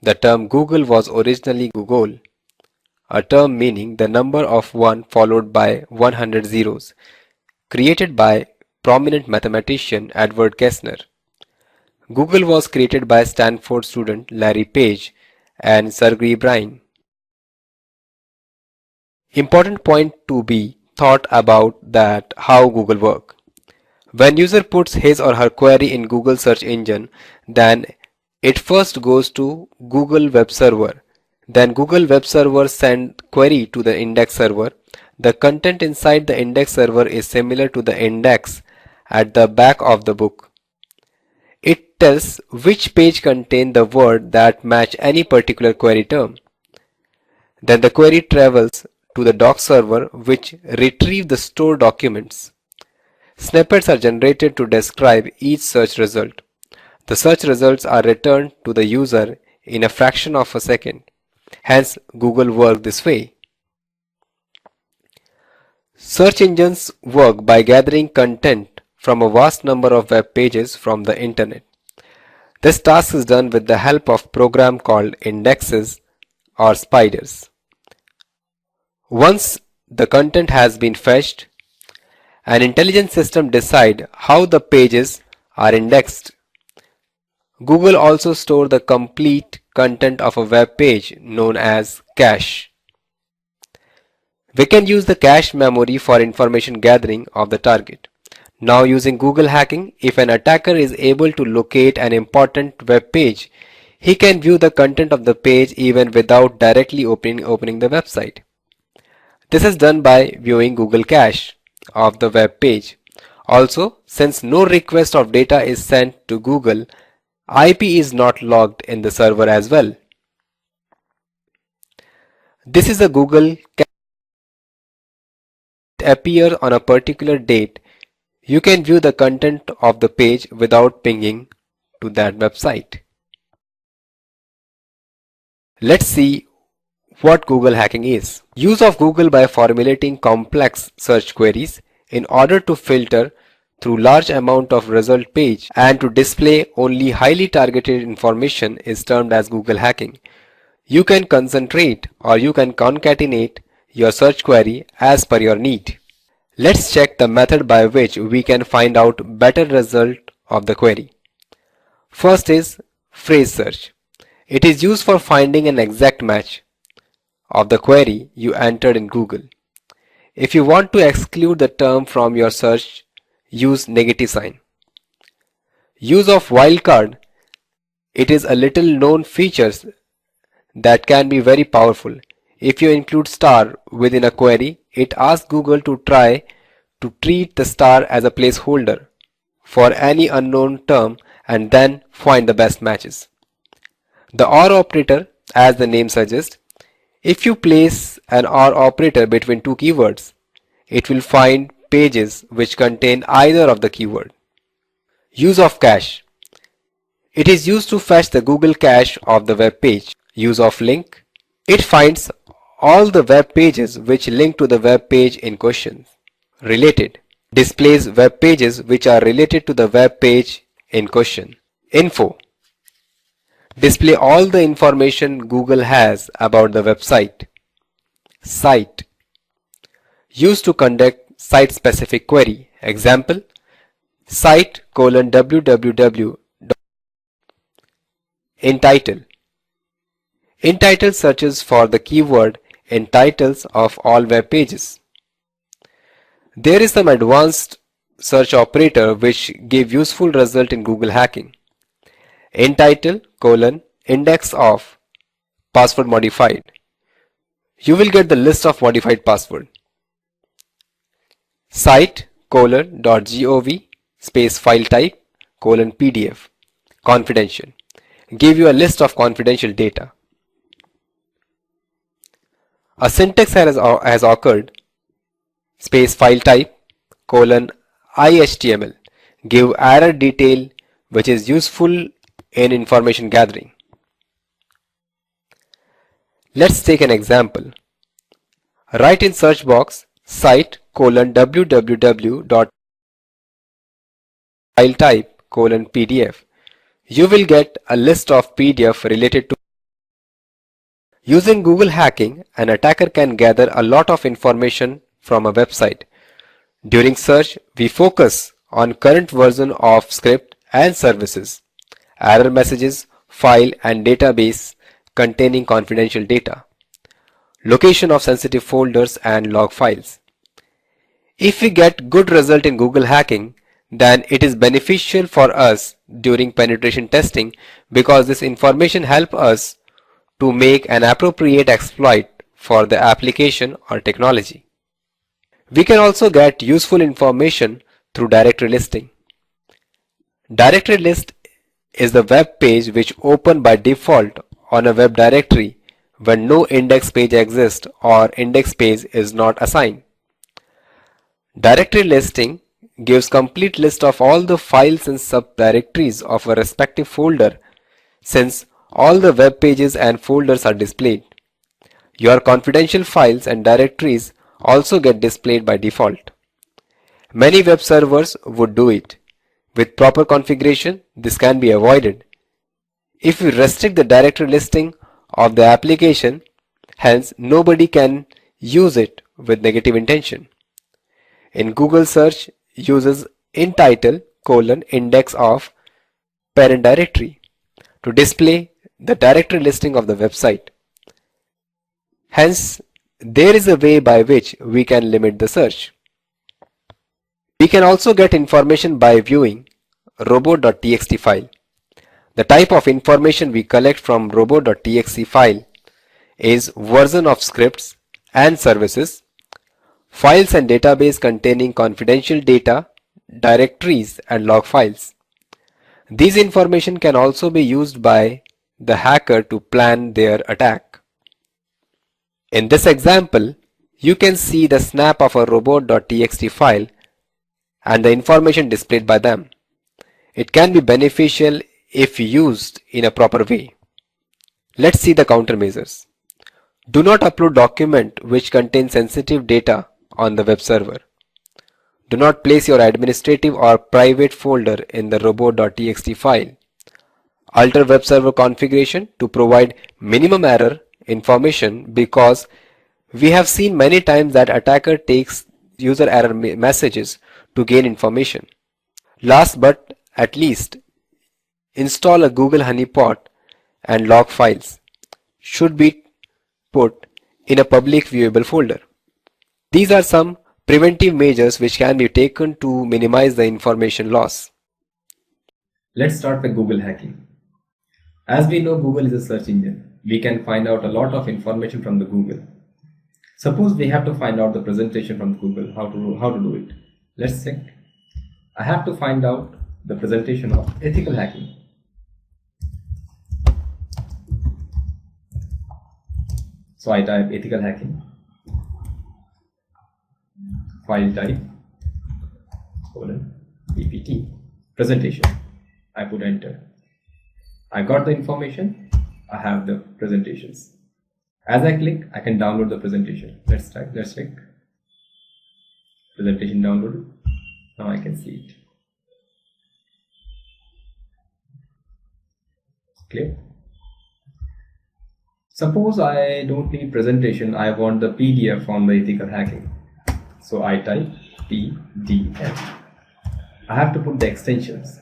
The term Google was originally Google, a term meaning the number of 1 followed by 100 zeros, created by prominent mathematician Edward Kessner. Google was created by Stanford student Larry Page and Sergey Brin. Important point to be thought about that how Google works. When user puts his or her query in Google search engine, then it first goes to Google web server. Then Google web server send query to the index server. The content inside the index server is similar to the index at the back of the book. It tells which page contain the word that match any particular query term. Then the query travels to the doc server, which retrieve the stored documents. Snippets are generated to describe each search result. The search results are returned to the user in a fraction of a second. Hence, Google works this way. Search engines work by gathering content from a vast number of web pages from the internet. This task is done with the help of program called indexes or spiders. Once the content has been fetched, an intelligent system decides how the pages are indexed. Google also stores the complete content of a web page known as cache. We can use the cache memory for information gathering of the target. Now using Google hacking, if an attacker is able to locate an important web page, he can view the content of the page even without directly opening the website. This is done by viewing Google cache of the web page. Also, since no request of data is sent to Google, IP is not logged in the server as well. This is a Google cache. It appears on a particular date. You can view the content of the page without pinging to that website. Let's see what Google hacking is. Use of Google by formulating complex search queries in order to filter through large amount of result page and to display only highly targeted information is termed as Google hacking. You can concentrate or you can concatenate your search query as per your need. Let's check the method by which we can find out better result of the query. First is phrase search. It is used for finding an exact match of the query you entered in Google. If you want to exclude the term from your search, use negative sign. Use of wildcard. It is a little known feature that can be very powerful. If you include star within a query, it asks Google to try to treat the star as a placeholder for any unknown term and then find the best matches. The OR operator, as the name suggests, if you place an OR operator between two keywords, it will find pages which contain either of the keyword. Use of cache. It is used to fetch the Google cache of the web page. Use of link. It finds all the web pages which link to the web page in question. Related. Displays web pages which are related to the web page in question. Info. Display all the information Google has about the website. Site. Used to conduct site-specific query. Example, site:/www. In title. In title searches for the keyword in titles of all web pages. There is some advanced search operator which give useful result in Google hacking. In title: index of password modified. You will get the list of modified password. Site:/.gov file type :PDF confidential. Give you a list of confidential data. A syntax error has occurred. File type :IHTML. Give error detail which is useful in information gathering. Let's take an example. Write in search box site:/www. file type :PDF. You will get a list of PDF related to. Using Google hacking, an attacker can gather a lot of information from a website. During search, we focus on current version of script and services, error messages, file and database containing confidential data, location of sensitive folders and log files. If we get good result in Google hacking, then it is beneficial for us during penetration testing because this information helps us to make an appropriate exploit for the application or technology. We can also get useful information through directory listing. Directory list is the web page which opens by default on a web directory when no index page exists or index page is not assigned. Directory listing gives complete list of all the files and subdirectories of a respective folder since all the web pages and folders are displayed. Your confidential files and directories also get displayed by default. Many web servers would do it. With proper configuration, this can be avoided. If we restrict the directory listing of the application, hence nobody can use it with negative intention. In Google search uses in title: index of parent directory to display the directory listing of the website. Hence, there is a way by which we can limit the search. We can also get information by viewing robot.txt file. The type of information we collect from robot.txt file is version of scripts and services, files and database containing confidential data, directories and log files. These information can also be used by the hacker to plan their attack. In this example, you can see the snap of a robot.txt file and the information displayed by them. It can be beneficial if used in a proper way. Let's see the countermeasures. Do not upload document which contains sensitive data on the web server. Do not place your administrative or private folder in the robot.txt file. Alter web server configuration to provide minimum error information because we have seen many times that attacker takes user error messages to gain information. Last but at least, install a Google honeypot and log files should be put in a public viewable folder. These are some preventive measures which can be taken to minimize the information loss. Let's start with Google hacking. As we know, Google is a search engine. We can find out a lot of information from the Google. Suppose we have to find out the presentation from Google, how to do it. Let's check. I have to find out the presentation of ethical hacking. So I type ethical hacking, file type, PPT, presentation. I put enter. I got the information. I have the presentations. As I click, I can download the presentation. Let's check. Presentation downloaded. Now I can see it. Clear? Suppose I don't need presentation, I want the PDF on the ethical hacking. So I type PDF. I have to put the extensions.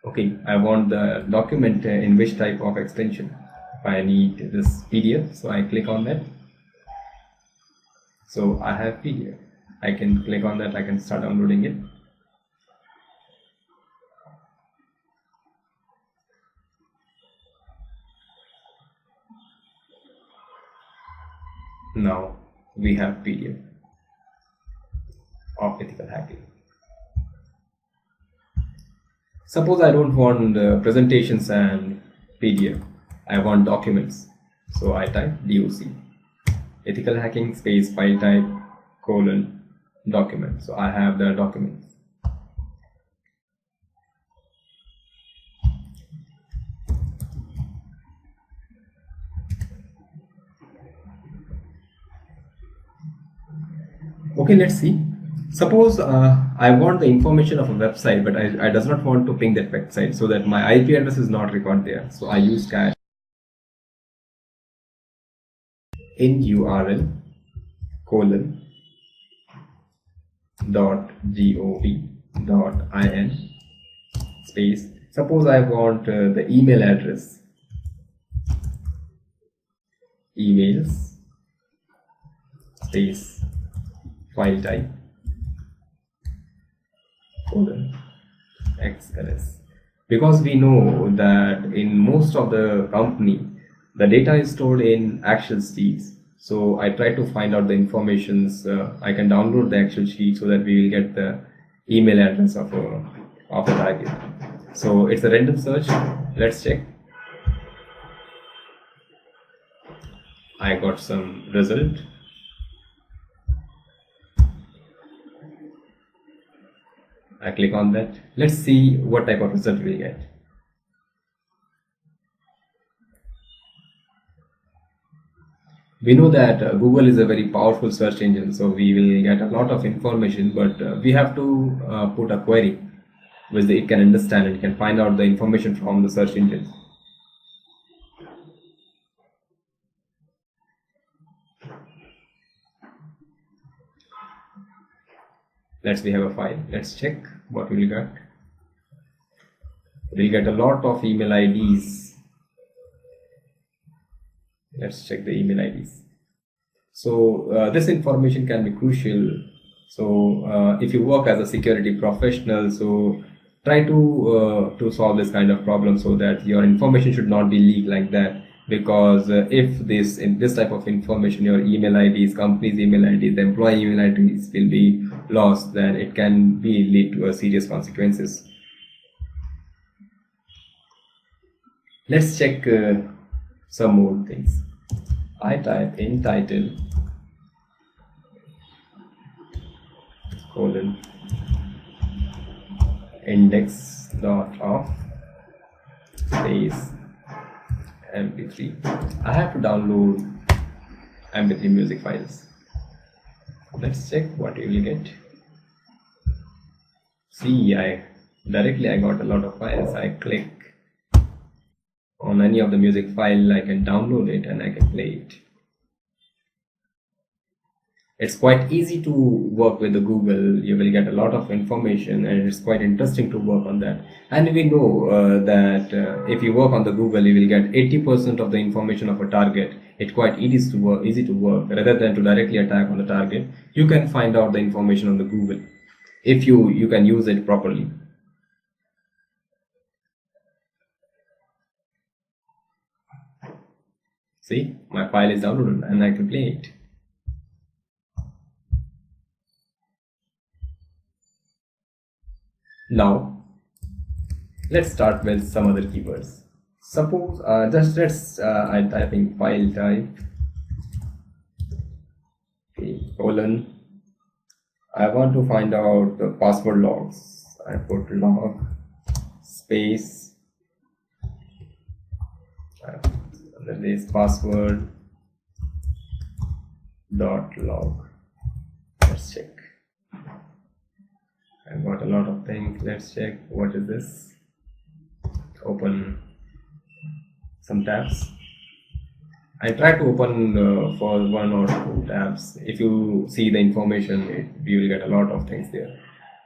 Okay, I want the document in which type of extension. I need this PDF, so I click on that. So I have PDF. I can click on that, I can start downloading it. Now we have PDF of ethical hacking. Suppose I don't want presentations and PDF, I want documents. So I type DOC, ethical hacking space file type colon document. So I have the documents. Okay, let's see. Suppose I want the information of a website, but I does not want to ping that website, so that my IP address is not recorded there. So I use cache in URL colon .gov.in space. Suppose I want the email address, emails space file type colon XLS. Because we know that in most of the company the data is stored in Excel sheets, so I try to find out the informations. I can download the Excel sheet so that we will get the email address of the target. So it's a random search. Let's check. I got some result. I click on that. Let's see what type of result we'll get. We know that Google is a very powerful search engine, so we will get a lot of information, but we have to put a query which it can understand and can find out the information from the search engine. We have a file. Let's check what we'll get. We'll get a lot of email IDs. Let's check the email IDs. So this information can be crucial. So if you work as a security professional, so try to solve this kind of problem so that your information should not be leaked like that. Because if this type of information, your email IDs, company's email IDs, the employee email IDs will be lost, then it can lead to serious consequences. Let's check some more things. I type in title colon index.of space MP3. I have to download MP3 music files. Let's check what you will get. See, I got a lot of files. I click on any of the music file, I can download it and I can play it. It's quite easy to work with the Google. You will get a lot of information and it's quite interesting to work on that. And we know that if you work on the Google, you will get 80% of the information of a target. It's quite easy to work. Rather than to directly attack on the target, you can find out the information on the Google if you can use it properly. See, my file is downloaded and I can play it. Now, let's start with some other keywords. Suppose, I'm typing file type, colon. I want to find out the password logs. I put log space Then there is password dot log. Let's check. I've got a lot of things. Let's check. What is this? Open some tabs. I try to open for 1 or 2 tabs. If you see the information, you will get a lot of things there.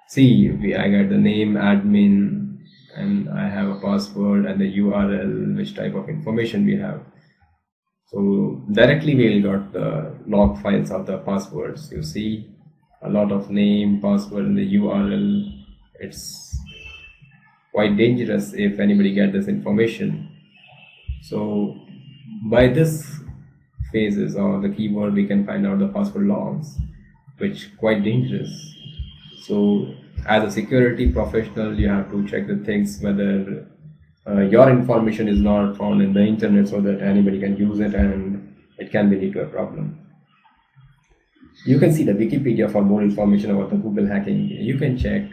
See, I got the name admin, and I have a password and the URL, which type of information we have. So directly we will got the log files of the passwords. You see a lot of name, password, and the URL. It's quite dangerous if anybody get this information. So by this phases or the keyword, we can find out the password logs, which quite dangerous. So as a security professional, you have to check the things whether your information is not found in the internet, so that anybody can use it and it can lead to a problem. You can see the Wikipedia for more information about the Google hacking. You can check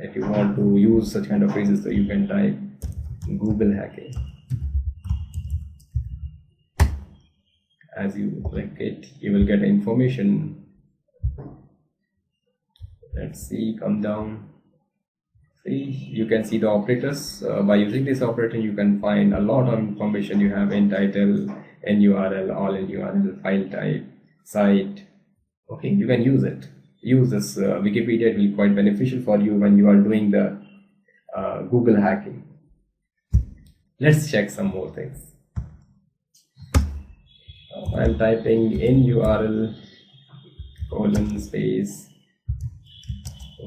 if you want to use such kind of phrases, so you can type Google hacking. As you click it, you will get information. Let's see, come down. See, you can see the operators. By using this operator, you can find a lot of information. You have in title, in URL, all in URL, file type, site. Okay, you can use it. Use this Wikipedia. It will be quite beneficial for you when you are doing the Google hacking. Let's check some more things. I'm typing in URL :/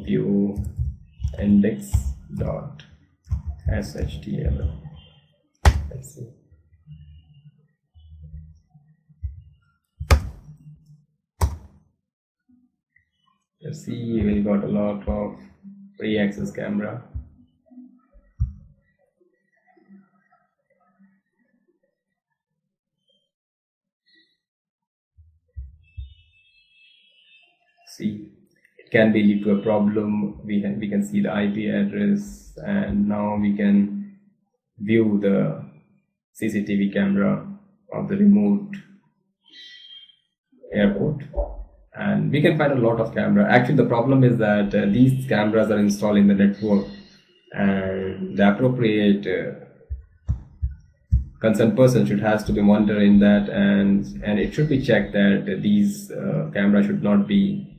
view index.html. Let's see. Let's see, we got a lot of free access camera. See, it can be lead to a problem. We can see the IP address, and now we can view the CCTV camera of the remote airport, and we can find a lot of camera. Actually, the problem is that these cameras are installed in the network, and the appropriate concerned person has to be monitoring that, and it should be checked that these cameras should not be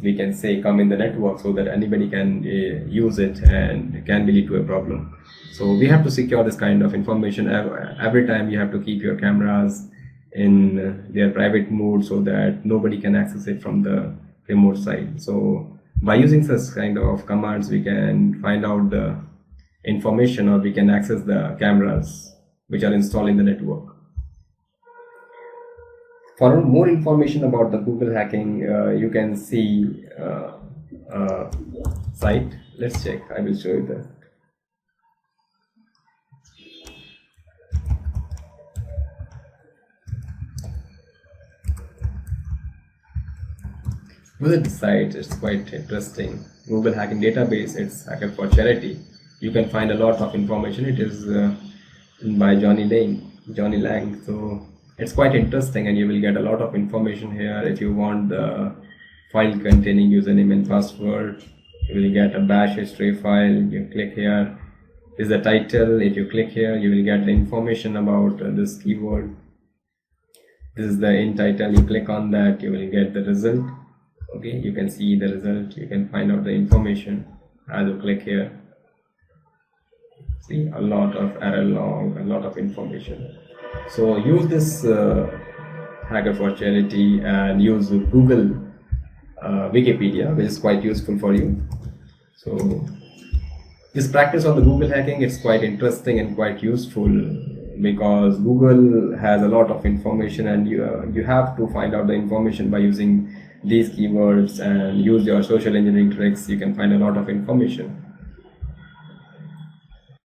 we can say come in the network, so that anybody can use it and it can lead to a problem. So we have to secure this kind of information. Every time you have to keep your cameras in their private mode, so that nobody can access it from the remote side. So by using such kind of commands, we can find out the information, or we can access the cameras which are installed in the network. For more information about the Google hacking, you can see site. Let's check. I will show you that. Visit the site. It's quite interesting. Google hacking database. It's Hacker for Charity. You can find a lot of information. It is by Johnny Lang. So it's quite interesting, and you will get a lot of information here. If you want the file containing username and password, you will get a bash history file. You click here. This is the title. If you click here, you will get the information about this keyword. This is the in title. You click on that, you will get the result. Okay, you can see the result. You can find out the information as you click here. See, a lot of error log, a lot of information. So use this Hacker for Charity and use Google Wikipedia, which is quite useful for you. So this practice on the Google hacking, it's quite interesting and quite useful, because Google has a lot of information, and you have to find out the information by using these keywords and use your social engineering tricks. You can find a lot of information.